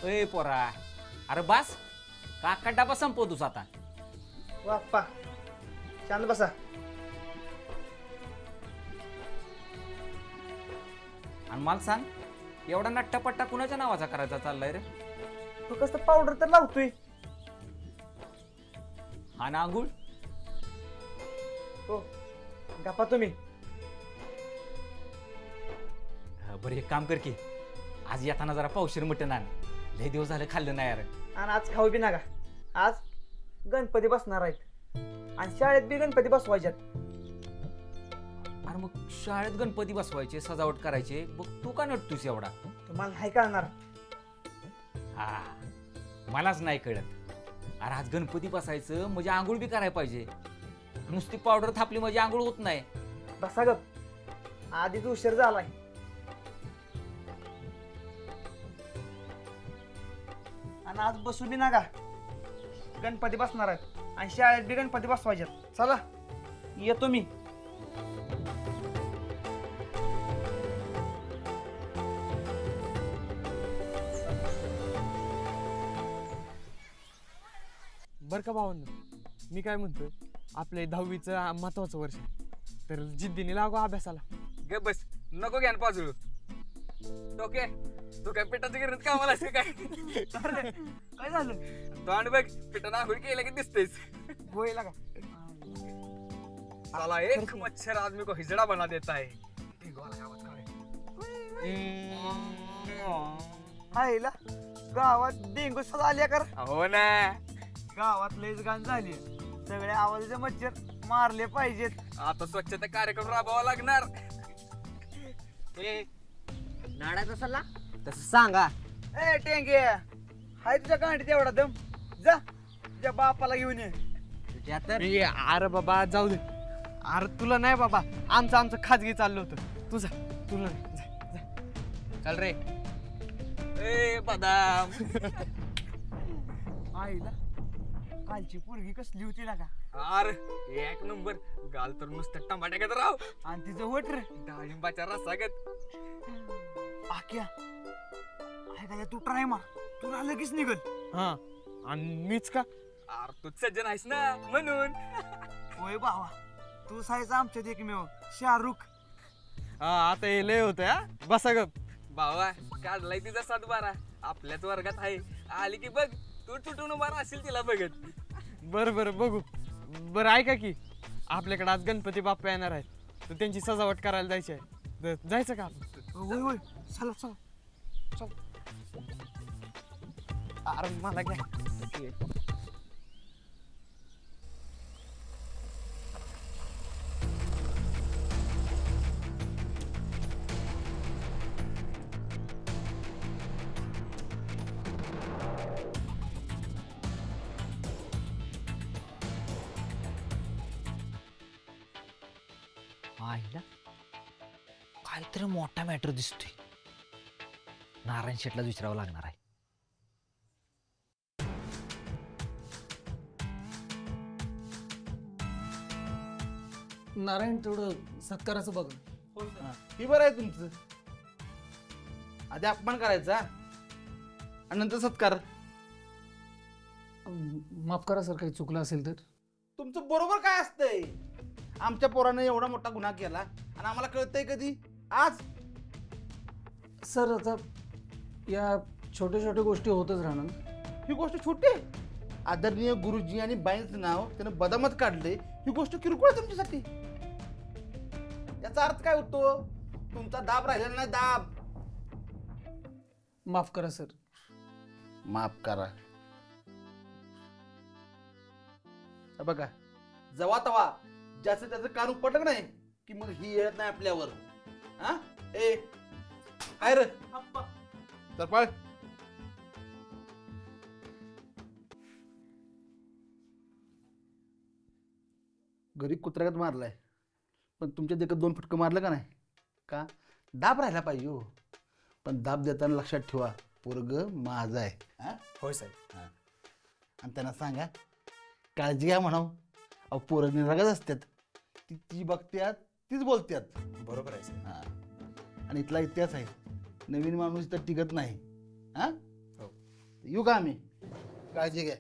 ए पोरा, अरे बस काका डबा संपवतोस आता. बाप्पा शांत बसा. आणि मला सांग, एवढा नट्टापट्टा कुणाच्या नावाचा करायचा चाललाय रे? तू कसं पावडर तर लावतोय. हा ना आंघोळ. हो गप्पा तुम्ही. बरं एक काम कर की, आज येताना जरा पावशीर मटण आण. लय दिवस झाले खाल्लं नाही यार. आणि आज खाऊ बी नका. आज गणपती बसणार आहेत आणि शाळेत बी गणपती बसवायच्यात. अरे मग शाळेत गणपती बसवायचे, सजावट करायचे, बघ तू का नटतोस एवढा? तुम्हाला नाही कळणार. हा मलाच नाही कळत. अरे आज गणपती बसायचं म्हणजे आंघोळ बी करायला पाहिजे. नुसती पावडर थापली म्हणजे आंघोळ होत नाही. बसा गप, आधीच उशीर झालाय. आणि आज बसू बी नका. गणपती बसणार आहेत आणि शाळेत बी गणपती बसवायच्यात. चला येतो मी. बरं का भावांनो, मी काय म्हणतो, आपले 10वीचं महत्वाचं वर्ष, तर जिद्दीने लागू अभ्यासाला. गे बस, नको घ्या पाजू. ओके तू काय पिठाचं गिरणत कामाला असते काय? काय झालं? तोंड बघ, पिठानं आंघोळ केलं की दिसतेस. होय लागा. साला एक मच्छर आदमी को हिजड़ा बना देता है. आईला गावात डेंगू सुद्धा आल्या कर. हो ना, गावात लयच घाण झाली. सगळे आवाजाचे मच्छर मारले पाहिजेत. आता स्वच्छता कार्यक्रम राबवावा लागणार. नाडाचा सल्ला तसं सांगा. ए टेंगे, हाय तुझ्या गांडीत एवढा दम? जा तुझ्या बापाला घेऊन ये. अरे बाबा जाऊ दे. अरे तुला नाही बाबा, आमचं खाजगी चाललं होतं. तुझा तुला चल रे. ए बदाम. आईला कालची पोरगी कसली होती ना का? अरे एक नंबर. गाल तर नुसतं टमाट्यागत राव आणि तिचं वट रे डाळिंबाच्या रसागत. आक्या ऐका तू ट्राय मार, तुला लगेच निघल. हा आणि मीच का? अरे तू सज्जन आहेस ना म्हणून. होय भावा, तू सायचं आमच्यात एकमेव शाहरुख. आता हे लय होतं. हा बसा गप. भावा काढलाय तिचा 7-12. आपल्याच वर्गात आहे. आली की बघ, तू तुटून उभा असेल तिला बघत. बरं बघू. बरं ऐका की, आपल्याकडे आज गणपती बाप्पा येणार आहेत, तर त्यांची सजावट करायला जायची आहे. जायचं का आपण? होय होय चला चला. अरे मला घ्या. आईला काहीतरी मोठा मॅटर दिसतोय. नारायण शेटला विचारावं लागणार आहे. नारायण तेवढं सत्काराचं बघ. ही बरं आहे तुमचं. आधी अपमान करायचा आणि नंतर सत्कार. माफ करा सर, काही चुकलं असेल तर. तुमचं बरोबर काय असतंय? आमच्या पोरानं एवढा मोठा गुन्हा केला आणि आम्हाला कळतंय कधी? आज. सर आता या छोट्या छोट्या गोष्टी होतच राहणार. ही गोष्ट छोटी आहे. आदरणीय गुरुजी आणि बाईंचं नाव त्यानं बदामात काढले, ही गोष्ट किरकोळ आहे तुमच्यासाठी. याचा अर्थ काय होतो? तुमचा दाब राहिलेला नाही. दाब. माफ करा सर. माफ करा. बघा, जवा तवा ज्याचं त्याचं कान उपटलं नाही की मग ही येत नाही आपल्यावर. हा ए काय रे तर पळ. घरी कुत्र्यागत मारलाय, पण तुमच्या देखत 2 फटकं मारलं का नाही? का दाब राहिला पाहिजे हो. पण दाब देताना लक्षात ठेवा, पोरग माझा आहे. होय साहेब. आणि त्यांना सांगा काळजी घ्या म्हणाव. अहो पोरं निरागत असतात. ती बघत्यात तीच बोलत्यात. बरोबर आहे साहेब. हा आणि इथला इतिहास आहे, नवीन माणूस तर टिकत नाही. हा येऊ का आम्ही? काळजी घ्या.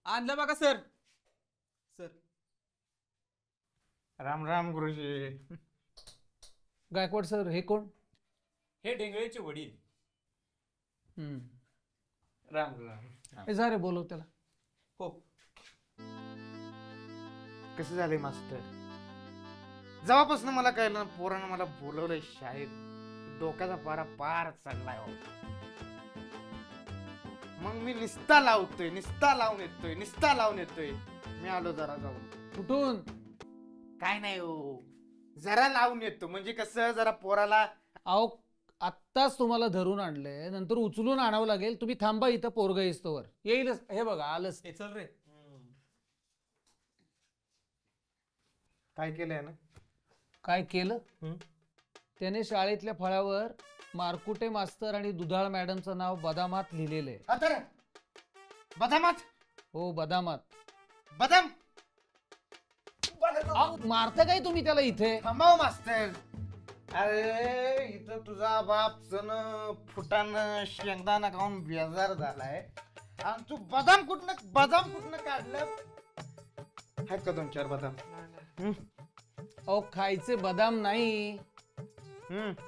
आणलं बघा सर. सर राम राम गुरुजी. गायकवाड सर हे कोण? हे डेंगळेचे वडील. राम राम. हे जा रे बोलव त्याला. हो. कसं झालंय मास्तर? जेव्हापासून मला कळलं पोरानं मला बोलवलंय शाळेत, डोक्याचा पारा पार चढलाय हो. मग मी निस्ता लावतोय, निस्ता लावून येतोय. मी आलो जरा जाऊन. कुठून? काय नाही हो, जरा लावून येतो. म्हणजे कसं जरा पोराला. अहो आत्ताच तुम्हाला धरून आणलंय, नंतर उचलून आणावं लागेल. तुम्ही थांबा इथं, पोरगा येईस्तोवर येईलच. हे बघा आलंच. चल रे. काय केलंय ना? काय केलं? त्याने शाळेतल्या फळ्यावर मारकुटे मास्तर आणि दुधाळ मॅडमचं नाव बदामात लिहिलेलं आहे. आता बदामात? हो बदामात. बदाम मारता काय तुम्ही त्याला इथे? थांबाव मास्तर. अरे इथं तुझा बाप जण फुटानं शेंगदाणा खाऊन बेजार झालाय आणि तू बदाम कुठनं काढलं? आहेत का 2-4 बदाम? अहो खायचे बदाम नाही,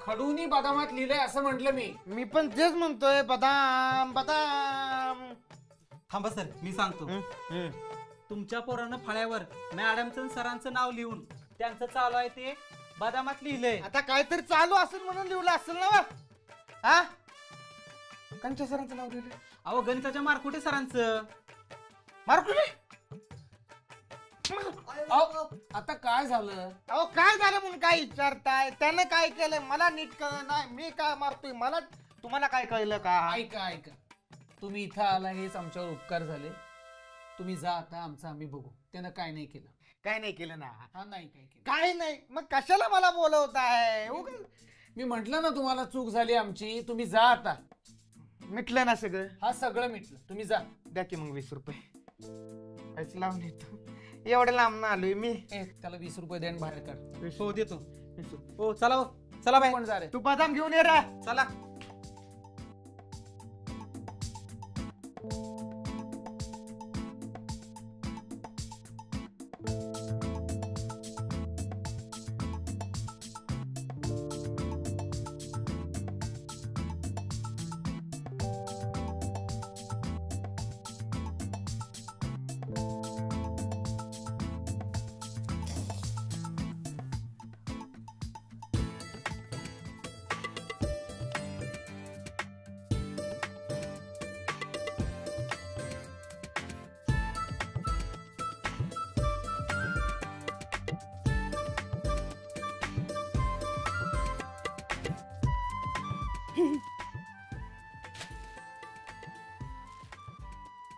खडूनी बदामात लिहिलंय असं म्हटलं मी. मी पण तेच म्हणतोय, बदाम. थांबा सर, मी सांगतो. तुमच्या पोरानं फळ्यावर मॅडमचं सरांचं नाव लिहून त्यांचं चालू आहे ते बदामात लिहिलंय. आता काहीतरी चालू असेल म्हणून लिहिलं असेल ना? हा, कंच्या सरांचं नाव लिहिलंय? अहो गणिताच्या मारकुटे सरांचं. मारकुटे? आता काय झालं? अहो काय झालं म्हणून काय विचारताय? त्यानं काय केलंय मला नीट कळलं नाही. मी काय मारतोय मला? तुम्हाला काय कळलं का? ऐका तुम्ही इथं आला हेच आमच्यावर उपकार झाले. तुम्ही जा आता, आमचं आम्ही बघू. त्यानं काय नाही केलं. काय नाही केलं ना? हा नाही काय केलं. काय नाही मग कशाला मला बोलवताय? मी म्हंटल ना तुम्हाला चूक झाली आमची. तुम्ही जा आता. मिटलं ना सगळं? हा सगळं मिटलं. तुम्ही जा. द्या की मग 20 रुपये. पैसे लावून येतो. एवढं लांब ना आलोय मी. त्याला 20 रुपये द्या बाहेर काढ. हो देतो. हो चला चला बाय. पण जा रे. तू बदाम घेऊन ये रे. चला.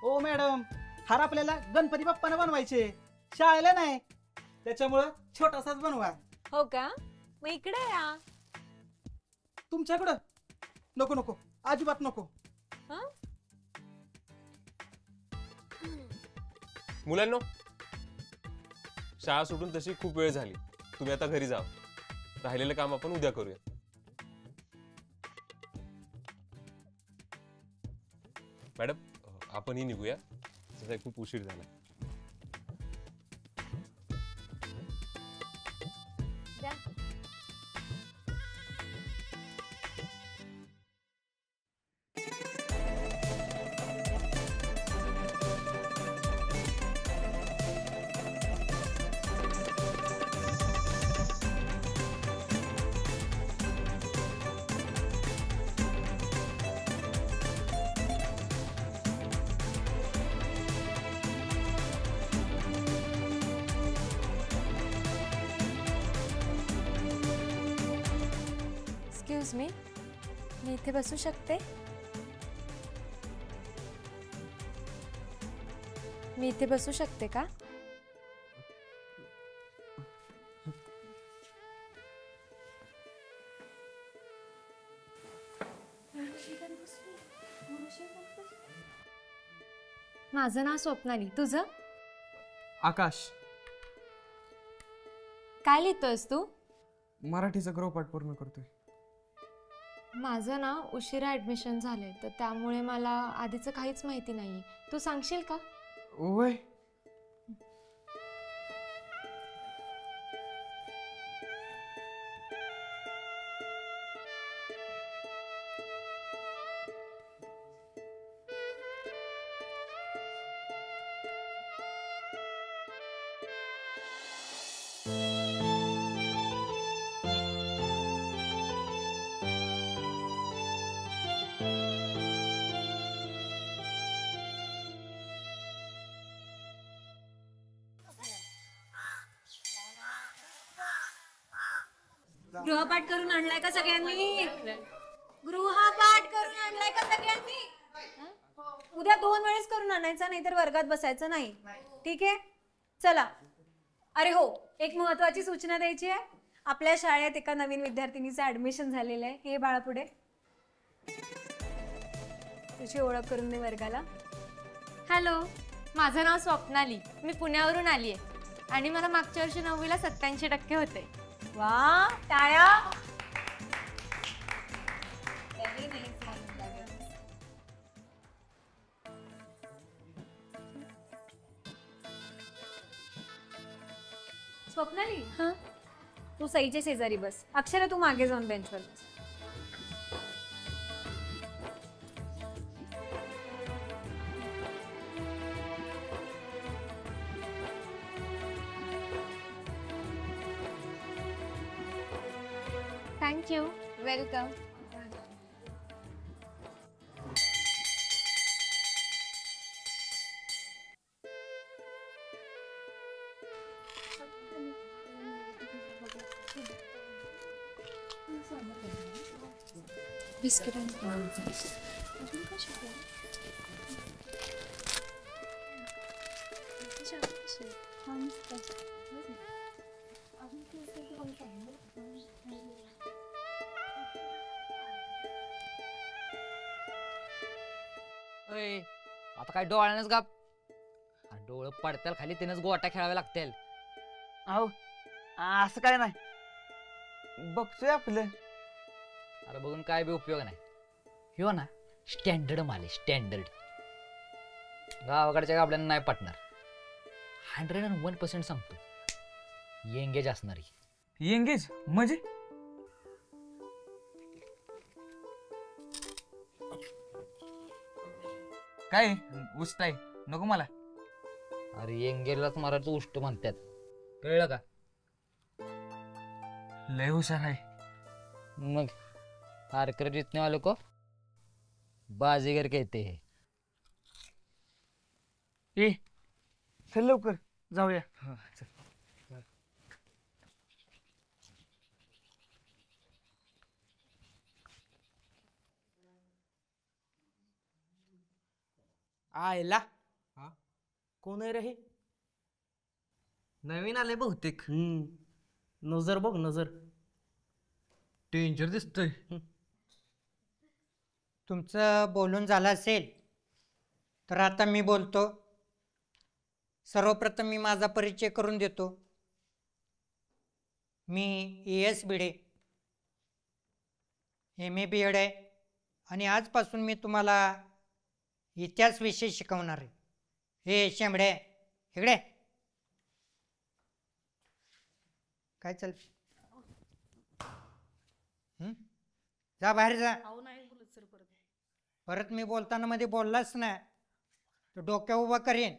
ओ मॅडम, हार आपल्याला गणपती बाप्पाने बनवायचे, शाळेला नाही. त्याच्यामुळं छोटासाच बनवा. हो का? मग इकडे या. तुमच्याकडं नको नको, अजिबात नको. मुलांनो, शाळा सुटून तशी खूप वेळ झाली. तुम्ही आता घरी जा. राहिलेलं काम आपण उद्या करूया. मॅडम आपणही निघूया, तसा खूप उशीर झाला. एक्सक्यूज मी इथे बसू शकते? मी इथे बसू शकते का? माझं नाव स्वप्नाली. तुझं? आकाश. काय लिहितोयस तू? मराठीचा गृहपाठ पूर्ण करतोय. माझं ना उशिरा ॲडमिशन झालंय, तर त्यामुळे मला आधीचं काहीच माहिती नाही. तू सांगशील का? वय गृहपाठ करून आणलाय का सगळ्यांनी? गृहपाठ करून आणलाय का सगळ्यांनी? उद्या 2 वेळेस करून आणायचा, नाही तर वर्गात बसायचं नाही. ठीक आहे, चला. अरे हो, एक महत्वाची सूचना द्यायची आहे. आपल्या शाळेत एका नवीन विद्यार्थिनीचं ऍडमिशन झालेलं आहे. हे बाळा पुढे तुझी ओळख करून दे वर्गाला. हॅलो, माझं नाव स्वप्नाली. मी पुण्यावरून आली आहे आणि मला मागच्या वर्षी 9वीला 87% होते. वा, टाळ्या. स्वप्नाली, तू सईच्या शेजारी बस. अक्षरा, तू मागे जाऊन बेंचवर बस. थँक्यू. वेलकम. बिस्किट आता काय डोळ्यानंच गाप. डोळं पडत्याल खाली, तिनंच गोट्या खेळाव्या लागतील. अहो असं काय नाही, बघतोय आपलं. अरे बघून काय बी उपयोग नाही. ह्यो ना स्टँडर्ड माल आहे, स्टँडर्ड. गावाकडच्या गाबड्यांना नाही पटणार. 101% सांगतो, एंगेज असणारी. एंगेज म्हणजे? काय उष्ट आहे नको मला. अरे एंगेजलाच मराठीचं उष्ट म्हणतात, कळलं का? लय हुशार आहे. मग हारकर जितने वाले को बाजीगर कहते हैं. ए चल लवकर जाऊया. आयला कोण आहे रे हे? नवीन आले बहुतेक. नजर बघ, नजर. डेंजर दिसतोय. तुमचं बोलून झालं असेल तर आता मी बोलतो. सर्वप्रथम मी माझा परिचय करून देतो. मी ES भिडे, MA BEd आहे आणि आजपासून मी तुम्हाला इतिहास विषय शिकवणार आहे. हे शेंबडे इकडे काय चल, जा बाहेर जा. परत मी बोलताना मध्ये बोललास ना तर डोक्या उभा करेन.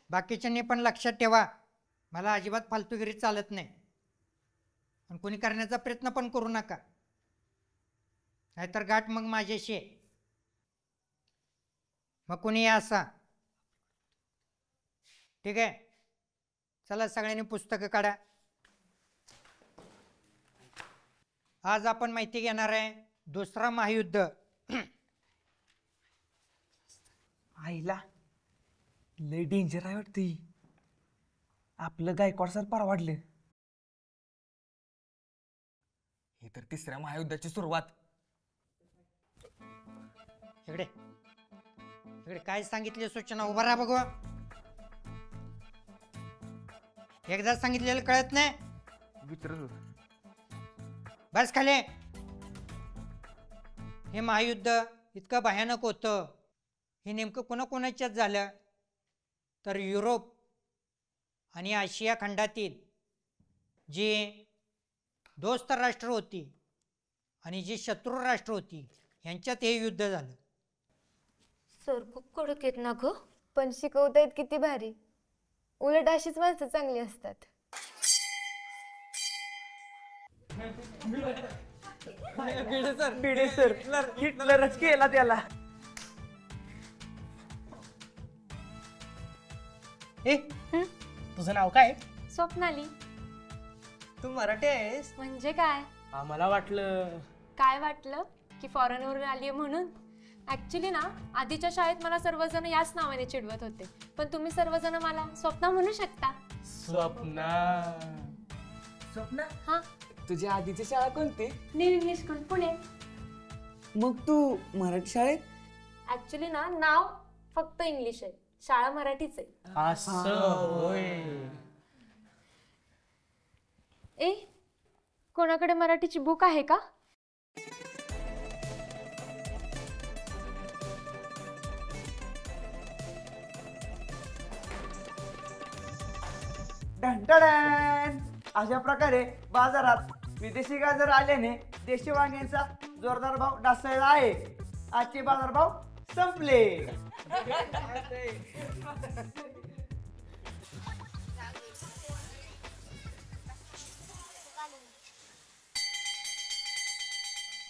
बाकीच्यांनी पण लक्षात ठेवा, मला अजिबात फालतूगिरी चालत नाही आणि कोणी करण्याचा प्रयत्न पण करू नका, नाहीतर गाठ मग माझ्याशी. मग कोणी असा. ठीक आहे, चला सगळ्यांनी पुस्तकं काढा. आज आपण माहिती घेणार आहे दुसरा महायुद्ध. आईला लय डेंजर आहे वाटते. आपलं गायकवाड सर परवाडले. हे तर 3ऱ्या महायुद्धाची सुरुवात. इकडे इकडे काय सांगितली सूचना? उभा राहा बघू. एकदा सांगितलेलं कळत नाही? बस खाली. हे महायुद्ध इतकं भयानक होतं, हे नेमकं कोणाकोणाच्यात झालं तर युरोप आणि आशिया खंडातील जी दोस्त राष्ट्र होती आणि जी शत्रू राष्ट्र होती यांच्यात हे युद्ध झालं. सर खूप कडक आहेत ना ग, पण शिकवतायत किती भारी. उलट अशीच माणसं चांगली असतात. भिडे सर हिटलरच केला त्याला. ए तुझं नाव काय? स्वप्नाली. तू मराठी आहेस? म्हणजे काय? आम्हाला वाटलं. काय वाटलं की फॉरेनवरून आली म्हणून? ऍक्च्युली ना आधीच्या शाळेत मला सर्वजण याच नावाने चिडवत होते, पण तुम्ही सर्वजण मला स्वप्ना म्हणू शकता. स्वप्ना. स्वप्ना हा, तुझी आधीची शाळा कोणती? New English school Pune. मग तू मराठी शाळेत? ऍक्च्युली ना नाव फक्त इंग्लिश आहे, शाळा मराठीच आहे. असं होय. ए कोणाकडे मराठीची बुक आहे का? ढंढण. अशा प्रकारे बाजारात विदेशी गाजर आल्याने देशी वांग्यांचा जोरदार भाव ढासळला आहे. आजचे बाजारभाव संपले.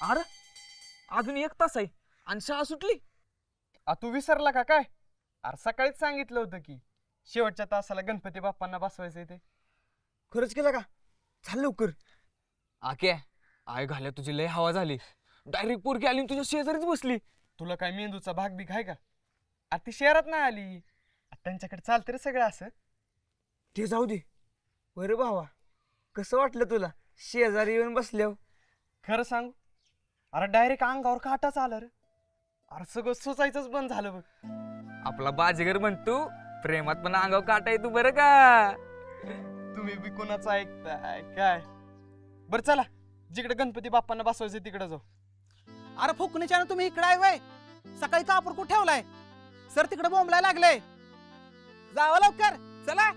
अरे अजून 1 तास आहे आणि शाळा सुटली. तू विसरला का काय? अरे सकाळीच सांगितलं होतं की शेवटच्या तासाला गणपती बाप्पांना बसवायचंय ते. खरंच केलं का? चाल लवकर. आके आय घाल्या तुझी लय हवा झाली. डायरेक्ट पोरगी आली आणि तुझ्या शेजारीच बसली. तुला काय मेंदूचा भाग बिग आहे का? ती शहरात नाही आली. त्यांच्याकडे चालतं रे सगळं असं. ते जाऊ दे. बरं भावा, कसं वाटलं तुला शेजारी येऊन बसल्यावर? खरं सांगू, अरे डायरेक्ट अंगावर काटाच आला रे. अरे सगळं सोचायचंच बंद झालं बघ. आपला बाजीगर म्हणतो प्रेमात पण अंगावर काटा येतो बरं का. तुम्ही बी कोणाचं ऐकताय काय? बरं चला, जिकडे गणपती बाप्पांना बसवायचं तिकडे जाऊ. अरे फुकणीच्यानं तुम्ही इकडे आहे वय? सकाळी कापूर कुठे ठेवलाय? सर तिकडे बोंबलाय लागले. जावं लवकर चला.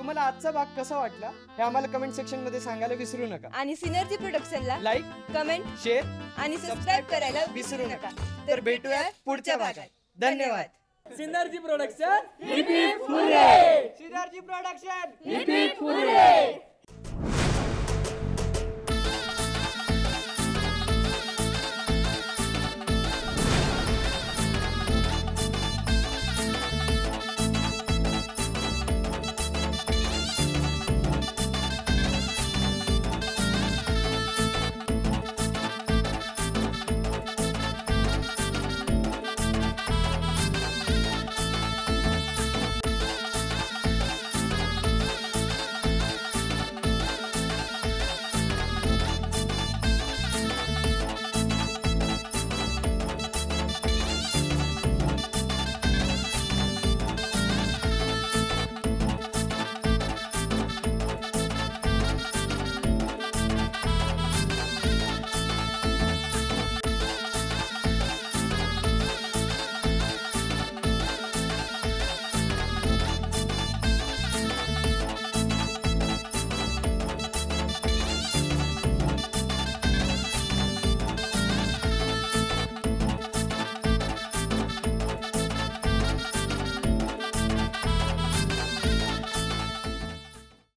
तुम्हाला आजचा भाग कसा वाटला हे आम्हाला कमेंट सेक्शन मध्ये सांगायला विसरू नका आणि सिनर्जी प्रोडक्शनला लाईक कमेंट शेअर आणि सबस्क्राईब करायला विसरू नका. तर भेटूया पुढच्या भागात. धन्यवाद. Synergy production synergy production